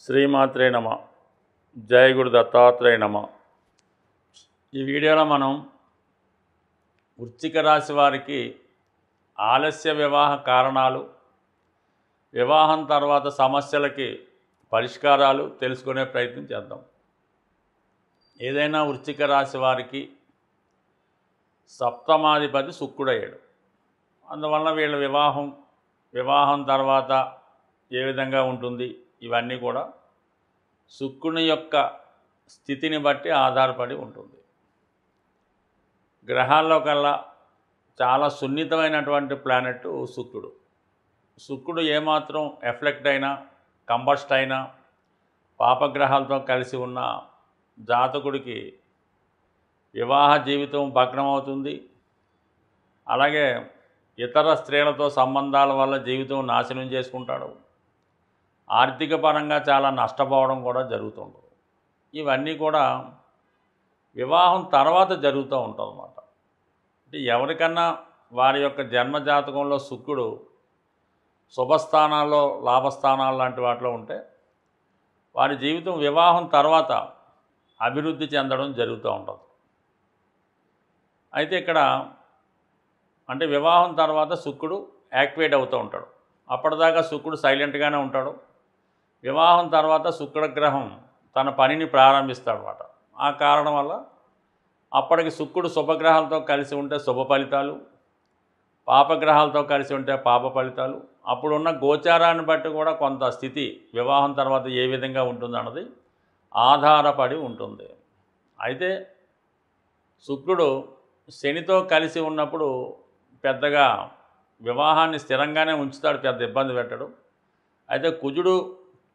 శ్రీమాత్రే నమ. జయ గురు దత్తాత్రేయ నమ. ఈ వీడియోలో మనం వృశ్చిక రాశి వారికి ఆలస్య వివాహ కారణాలు, వివాహం తర్వాత సమస్యలకి పరిష్కారాలు తెలుసుకునే ప్రయత్నం చేద్దాం. ఏదైనా వృశ్చిక రాశి వారికి సప్తమాధిపతి శుక్రుడయ్యాడు. అందువలన వీళ్ళ వివాహం తర్వాత ఏ విధంగా ఉంటుంది, ఇవన్నీ కూడా శుక్రుని యొక్క స్థితిని బట్టి ఆధారపడి ఉంటుంది. గ్రహాల్లో కల్లా చాలా సున్నితమైనటువంటి ప్లానెట్ శుక్రుడు. శుక్రుడు ఏమాత్రం ఎఫ్లెక్ట్ అయినా, కంబస్ట్ అయినా, పాపగ్రహాలతో కలిసి ఉన్న జాతకుడికి వివాహ జీవితం భగ్నమవుతుంది. అలాగే ఇతర స్త్రీలతో సంబంధాల వల్ల జీవితం నాశనం చేసుకుంటాడు. ఆర్థిక పరంగా చాలా నష్టపోవడం కూడా జరుగుతుంటుంది. ఇవన్నీ కూడా వివాహం తర్వాత జరుగుతూ ఉంటుంది అన్నమాట. అంటే ఎవరికన్నా వారి యొక్క జన్మజాతకంలో శుక్రుడు శుభస్థానాల్లో, లాభస్థానాలు లాంటి వాటిలో ఉంటే వారి జీవితం వివాహం తర్వాత అభివృద్ధి చెందడం జరుగుతూ ఉంటుంది. అయితే ఇక్కడ అంటే వివాహం తర్వాత శుక్రుడు యాక్టివేట్ అవుతూ ఉంటాడు. అప్పటిదాకా శుక్రుడు సైలెంట్గానే ఉంటాడు. వివాహం తర్వాత శుక్రగ్రహం తన పనిని ప్రారంభిస్తాడు అన్నమాట. ఆ కారణం వల్ల అప్పటికి శుక్రుడు శుభగ్రహాలతో కలిసి ఉంటే శుభ ఫలితాలు, పాపగ్రహాలతో కలిసి ఉంటే పాప ఫలితాలు, అప్పుడున్న గోచారాన్ని బట్టి కూడా కొంత స్థితి వివాహం తర్వాత ఏ విధంగా ఉంటుందన్నది ఆధారపడి ఉంటుంది. అయితే శుక్రుడు శనితో కలిసి ఉన్నప్పుడు పెద్దగా వివాహాన్ని స్థిరంగానే ఉంచుతాడు, పెద్ద ఇబ్బంది పెట్టడు. అయితే కుజుడు,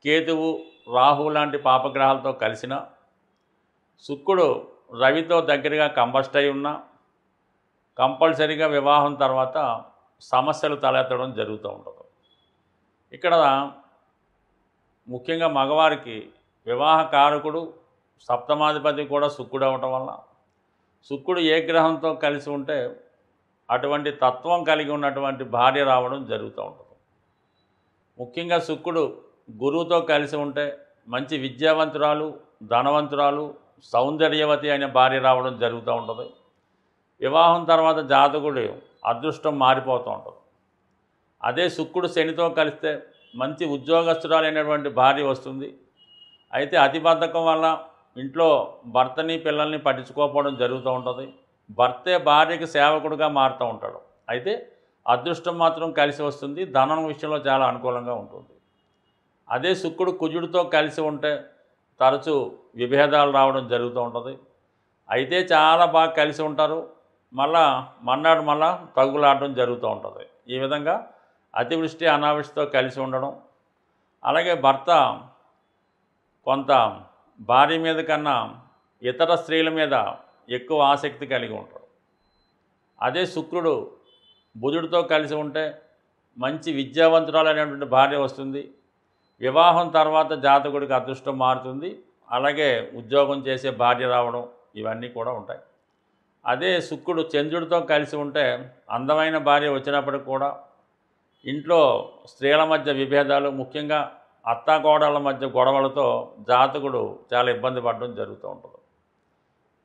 కేతువు, రాహు లాంటి పాపగ్రహాలతో కలిసిన శుక్రుడు రవితో దగ్గరగా కంబస్ట్ అయి ఉన్నా కంపల్సరీగా వివాహం తర్వాత సమస్యలు తలెత్తడం జరుగుతూ ఉంటుంది. ఇక్కడ ముఖ్యంగా మగవారికి వివాహ కారకుడు సప్తమాధిపతి కూడా శుక్రుడు అవ్వటం వల్ల శుక్రుడు ఏ గ్రహంతో కలిసి ఉంటే అటువంటి తత్వం కలిగి ఉన్నటువంటి భార్య రావడం జరుగుతూ ఉంటుంది. ముఖ్యంగా శుక్రుడు గురువుతో కలిసి ఉంటే మంచి విద్యావంతురాలు, ధనవంతురాలు, సౌందర్యవతి అనే భార్య రావడం జరుగుతూ ఉంటుంది. వివాహం తర్వాత జాతకుడు అదృష్టం మారిపోతూ ఉంటుంది. అదే శుక్రుడు శనితో కలిస్తే మంచి ఉద్యోగస్తురాలైనటువంటి భార్య వస్తుంది. అయితే అతిబద్ధకం వల్ల ఇంట్లో భర్తని, పిల్లల్ని పట్టించుకోకపోవడం జరుగుతూ ఉంటుంది. భర్తే భార్యకి సేవకుడుగా మారుతూ ఉంటాడు. అయితే అదృష్టం మాత్రం కలిసి వస్తుంది. ధనం విషయంలో చాలా అనుకూలంగా ఉంటుంది. అదే శుక్రుడు కుజుడితో కలిసి ఉంటే తరచూ విభేదాలు రావడం జరుగుతూ ఉంటుంది. అయితే చాలా బాగా కలిసి ఉంటారు, మళ్ళా తగులాడడం జరుగుతూ ఉంటుంది. ఈ విధంగా అతివృష్టి, అనావృష్టితో కలిసి ఉండడం, అలాగే భర్త కొంత భార్య మీద కన్నా ఇతర స్త్రీల మీద ఎక్కువ ఆసక్తి కలిగి ఉంటాడు. అదే శుక్రుడు బుధుడితో కలిసి ఉంటే మంచి విద్యావంతురాలైనటువంటి భార్య వస్తుంది. వివాహం తర్వాత జాతకుడికి అదృష్టం మారుతుంది. అలాగే ఉద్యోగం చేసే భార్య రావడం, ఇవన్నీ కూడా ఉంటాయి. అదే శుక్రుడు చంద్రుడితో కలిసి ఉంటే అందమైన భార్య వచ్చినప్పటికి కూడా ఇంట్లో స్త్రీల మధ్య విభేదాలు, ముఖ్యంగా అత్తాకోడళ్ళ మధ్య గొడవలతో జాతకుడు చాలా ఇబ్బంది పడడం జరుగుతూ ఉంటుంది.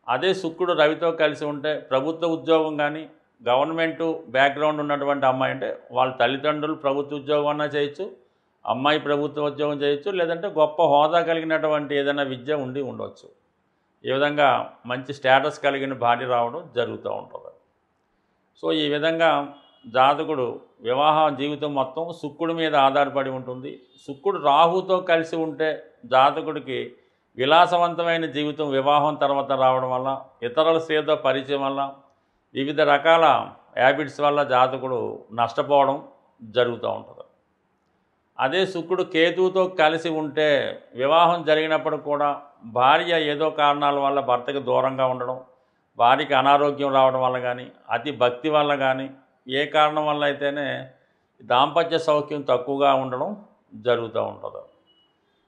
అదే శుక్రుడు రవితో కలిసి ఉంటే ప్రభుత్వ ఉద్యోగం కానీ, గవర్నమెంటు బ్యాక్గ్రౌండ్ ఉన్నటువంటి అమ్మాయి అంటే వాళ్ళ తల్లిదండ్రులు ప్రభుత్వ ఉద్యోగం అన్నా చేయొచ్చు, అమ్మాయి ప్రభుత్వ ఉద్యోగం చేయొచ్చు, లేదంటే గొప్ప హోదా కలిగినటువంటి ఏదైనా విద్య ఉండవచ్చు. ఈ విధంగా మంచి స్టేటస్ కలిగిన భార్య రావడం జరుగుతూ ఉంటుంది. సో ఈ విధంగా జాతకుడు వివాహ జీవితం మొత్తం శుక్రుడి మీద ఆధారపడి ఉంటుంది. శుక్రుడు రాహుతో కలిసి ఉంటే జాతకుడికి విలాసవంతమైన జీవితం వివాహం తర్వాత రావడం వల్ల, ఇతరుల స్త్రీతో పరిచయం వల్ల, వివిధ రకాల హ్యాబిట్స్ వల్ల జాతకుడు నష్టపోవడం జరుగుతూ ఉంటుంది. అదే శుక్రుడు కేతువుతో కలిసి ఉంటే వివాహం జరిగినప్పుడు కూడా భార్య ఏదో కారణాల వల్ల భర్తకి దూరంగా ఉండడం, భార్యకి అనారోగ్యం రావడం వల్ల కానీ, అతి భక్తి వల్ల కానీ, ఏ కారణం వల్ల అయితేనే దాంపత్య సౌఖ్యం తక్కువగా ఉండడం జరుగుతూ ఉంటుంది.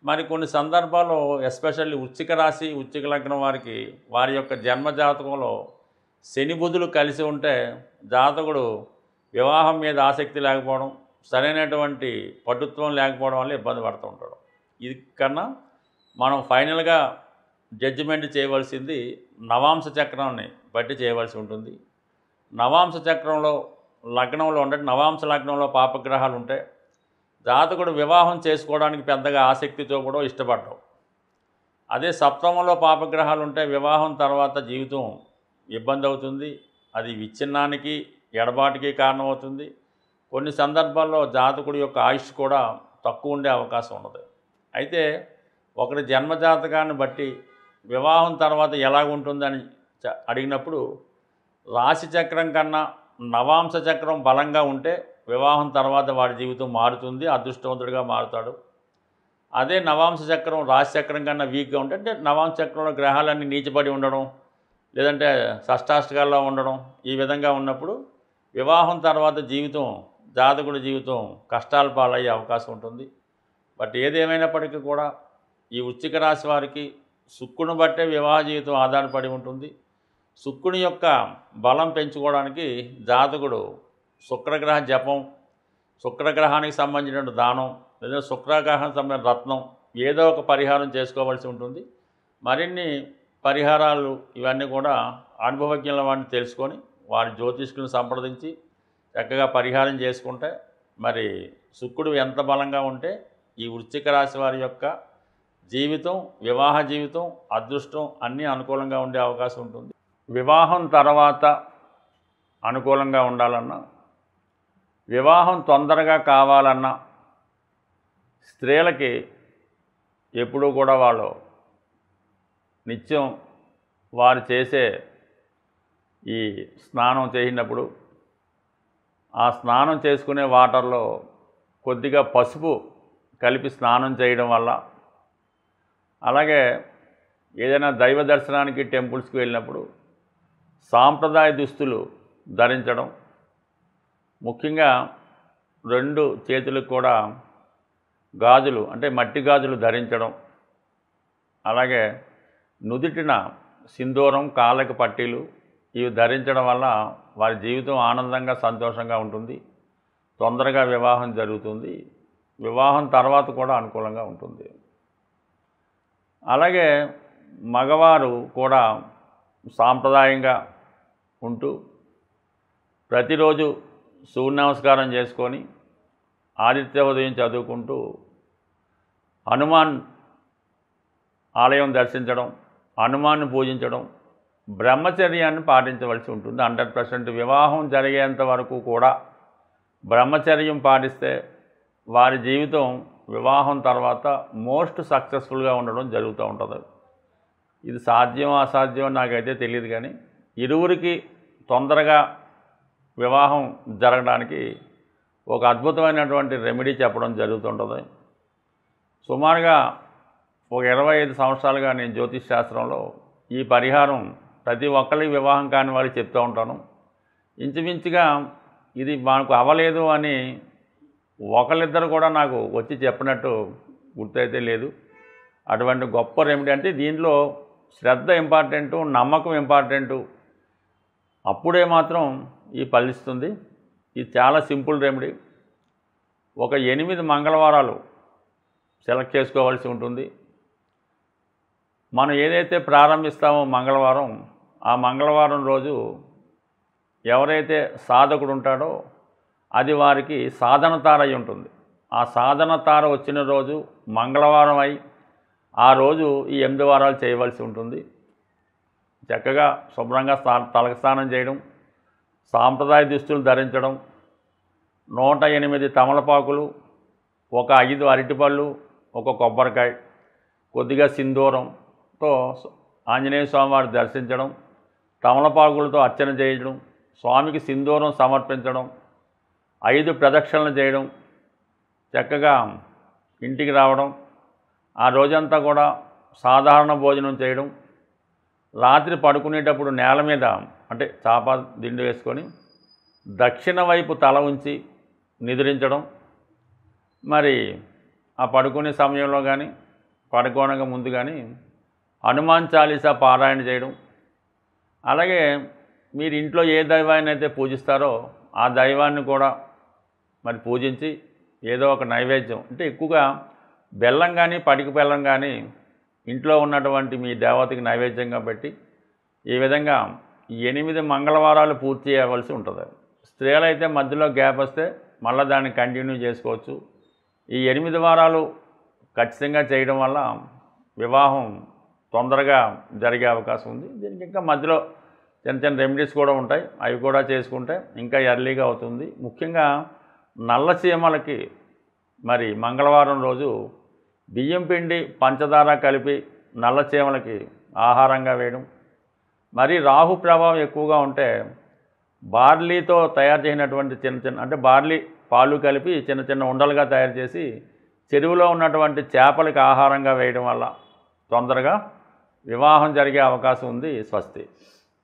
మరి కొన్ని సందర్భాల్లో ఎస్పెషల్లీ వృశ్చిక రాశి, వృశ్చిక లగ్నం వారికి వారి యొక్క జన్మజాతకంలో శని బుధులు కలిసి ఉంటే జాతకుడు వివాహం మీద ఆసక్తి లేకపోవడం, సరైనటువంటి పటుత్వం లేకపోవడం వల్ల ఇబ్బంది పడుతూ ఉంటాడు. ఇది కన్నా మనం ఫైనల్గా జడ్జిమెంట్ చేయవలసింది నవాంశ చక్రాన్ని బట్టి చేయవలసి ఉంటుంది. నవాంశ చక్రంలో లగ్నంలో అంటే నవాంశ లగ్నంలో పాపగ్రహాలు ఉంటే జాతకుడు వివాహం చేసుకోవడానికి పెద్దగా ఆసక్తి చూపడం, ఇష్టపడడం. అదే సప్తమంలో పాపగ్రహాలు ఉంటే వివాహం తర్వాత జీవితం ఇబ్బంది అవుతుంది. అది విచ్ఛిన్నానికి, ఎడబాటుకి కారణమవుతుంది. కొన్ని సందర్భాల్లో జాతకుడి యొక్క ఆయుష్ కూడా తక్కువ ఉండే అవకాశం ఉన్నది. అయితే ఒకరి జన్మజాతకాన్ని బట్టి వివాహం తర్వాత ఎలాగుంటుందని అడిగినప్పుడు రాశి చక్రం కన్నా నవాంశ చక్రం బలంగా ఉంటే వివాహం తర్వాత వాడి జీవితం మారుతుంది, అదృష్టవంతుడిగా మారుతాడు. అదే నవాంశ చక్రం రాశి చక్రం కన్నా వీక్గా ఉంటే, అంటే నవాంశ చక్రంలో గ్రహాలన్నీ నీచబడి ఉండడం, లేదంటే షష్టాష్టకాల్లో ఉండడం, ఈ విధంగా ఉన్నప్పుడు వివాహం తర్వాత జీవితం, జాతకుడి జీవితం కష్టాల పాలయ్యే అవకాశం ఉంటుంది. బట్ ఏదేమైనప్పటికీ కూడా ఈ వృశ్చిక రాశి వారికి శుక్రుని బట్టే వివాహ జీవితం ఆధారపడి ఉంటుంది. శుక్రుని యొక్క బలం పెంచుకోవడానికి జాతకుడు శుక్రగ్రహ జపం, శుక్రగ్రహానికి సంబంధించిన దానం, లేదా శుక్రగ్రహానికి సంబంధించిన రత్నం, ఏదో ఒక పరిహారం చేసుకోవాల్సి ఉంటుంది. మరిన్ని పరిహారాలు ఇవన్నీ కూడా అనుభవజ్ఞుల వాడిని తెలుసుకొని వారి జ్యోతిష్కులను సంప్రదించి చక్కగా పరిహారం చేసుకుంటే మరి శుక్రుడు ఎంత బలంగా ఉంటే ఈ వృశ్చిక రాశి వారి యొక్క జీవితం, వివాహ జీవితం, అదృష్టం అన్నీ అనుకూలంగా ఉండే అవకాశం ఉంటుంది. వివాహం తర్వాత అనుకూలంగా ఉండాలన్నా, వివాహం తొందరగా కావాలన్నా స్త్రీలకి ఎప్పుడూ కూడా వాళ్ళు నిత్యం వారు చేసే ఈ స్నానం చేసినప్పుడు ఆ స్నానం చేసుకునే వాటర్లో కొద్దిగా పసుపు కలిపి స్నానం చేయడం వల్ల, అలాగే ఏదైనా దైవ దర్శనానికి టెంపుల్స్కి వెళ్ళినప్పుడు సాంప్రదాయ దుస్తులు ధరించడం, ముఖ్యంగా 2 చేతులకు కూడా గాజులు అంటే మట్టి గాజులు ధరించడం, అలాగే నుదిటిన సింధూరం, కాళ్ళకి పట్టీలు ఇవి ధరించడం వల్ల వారి జీవితం ఆనందంగా, సంతోషంగా ఉంటుంది. తొందరగా వివాహం జరుగుతుంది. వివాహం తర్వాత కూడా అనుకూలంగా ఉంటుంది. అలాగే మగవారు కూడా సాంప్రదాయంగా ఉంటూ ప్రతిరోజు సూర్య నమస్కారం చేసుకొని ఆదిత్య ఉదయం చదువుకుంటూ హనుమాన్ ఆలయం దర్శించడం, హనుమాన్ను పూజించడం, బ్రహ్మచర్యాన్ని పాటించవలసి ఉంటుంది. 100% వివాహం జరిగేంత వరకు కూడా బ్రహ్మచర్యం పాటిస్తే వారి జీవితం వివాహం తర్వాత మోస్ట్ సక్సెస్ఫుల్గా ఉండడం జరుగుతూ ఉంటుంది. ఇది సాధ్యం అసాధ్యం నాకైతే తెలియదు, కానీ ఇరువురికి తొందరగా వివాహం జరగడానికి ఒక అద్భుతమైనటువంటి రెమెడీ చెప్పడం జరుగుతుంటుంది. సుమారుగా ఒక 25 సంవత్సరాలుగా నేను జ్యోతిష్ శాస్త్రంలో ఈ పరిహారం ప్రతి ఒక్కరికి వివాహం కాని వాళ్ళకి చెప్తూ ఉంటాను. ఇంచుమించుగా ఇది మనకు అవ్వలేదు అని ఒకళ్ళిద్దరు కూడా నాకు వచ్చి చెప్పినట్టు గుర్తయితే లేదు. అటువంటి గొప్ప రెమెడీ. అంటే దీనిలో శ్రద్ధ ఇంపార్టెంటు, నమ్మకం ఇంపార్టెంటు. అప్పుడే మాత్రం ఈ ఫలిస్తుంది. ఇది చాలా సింపుల్ రెమెడీ. ఒక 8 మంగళవారాలు సెలెక్ట్ చేసుకోవాల్సి ఉంటుంది. మనం ఏదైతే ప్రారంభిస్తామో మంగళవారం, ఆ మంగళవారం రోజు ఎవరైతే సాధకుడు ఉంటాడో అది వారికి సాధన తార అయి ఉంటుంది. ఆ సాధన తార వచ్చిన రోజు మంగళవారం అయి ఆ రోజు ఈ 8 వారాలు చేయవలసి ఉంటుంది. చక్కగా శుభ్రంగా తలకు స్నానం చేయడం, సాంప్రదాయ దుస్తులు ధరించడం, 108 తమలపాకులు, ఒక 5 అరటిపళ్ళు, ఒక కొబ్బరికాయ, కొద్దిగా సింధూరంతో ఆంజనేయ స్వామివారిని దర్శించడం, తమలపాకులతో అర్చన చేయడం, స్వామికి సింధూరం సమర్పించడం, 5 ప్రదక్షిణలు చేయడం, చక్కగా ఇంటికి రావడం, ఆ రోజంతా కూడా సాధారణ భోజనం చేయడం, రాత్రి పడుకునేటప్పుడు నేల మీద అంటే చాప దిండు వేసుకొని దక్షిణ వైపు తల ఉంచి నిద్రించడం, మరి ఆ పడుకునే సమయంలో కానీ పడుకోనక ముందు కానీ హనుమాన్ చాలీసా పారాయణ చేయడం, అలాగే మీరు ఇంట్లో ఏ దైవాన్ని అయితే పూజిస్తారో ఆ దైవాన్ని కూడా మరి పూజించి ఏదో ఒక నైవేద్యం, అంటే ఎక్కువగా బెల్లం కానీ పటిక బెల్లం కానీ ఇంట్లో ఉన్నటువంటి మీ దేవతకి నైవేద్యంగా పెట్టి ఈ విధంగా 8 మంగళవారాలు పూర్తి చేయవలసి ఉంటుంది. స్త్రీలైతే మధ్యలో గ్యాప్ వస్తే మళ్ళీ దాన్ని కంటిన్యూ చేసుకోవచ్చు. ఈ 8 వారాలు ఖచ్చితంగా చేయడం వల్ల వివాహం తొందరగా జరిగే అవకాశం ఉంది. దీనికి ఇంకా మధ్యలో చిన్న చిన్న రెమెడీస్ కూడా ఉంటాయి, అవి కూడా చేసుకుంటే ఇంకా ఎర్లీగా అవుతుంది. ముఖ్యంగా నల్ల చీమలకి మరి మంగళవారం రోజు బియ్యం పిండి పంచదార కలిపి నల్ల చీమలకి ఆహారంగా వేయడం, మరి రాహు ప్రభావం ఎక్కువగా ఉంటే బార్లీతో తయారు చేసినటువంటి చిన్న చిన్న అంటే బార్లీ పాలు కలిపి చిన్న చిన్న ఉండలుగా తయారు చేసి చెరువులో ఉన్నటువంటి చేపలకి ఆహారంగా వేయడం వల్ల తొందరగా వివాహం జరిగే అవకాశం ఉంది. స్వస్తి.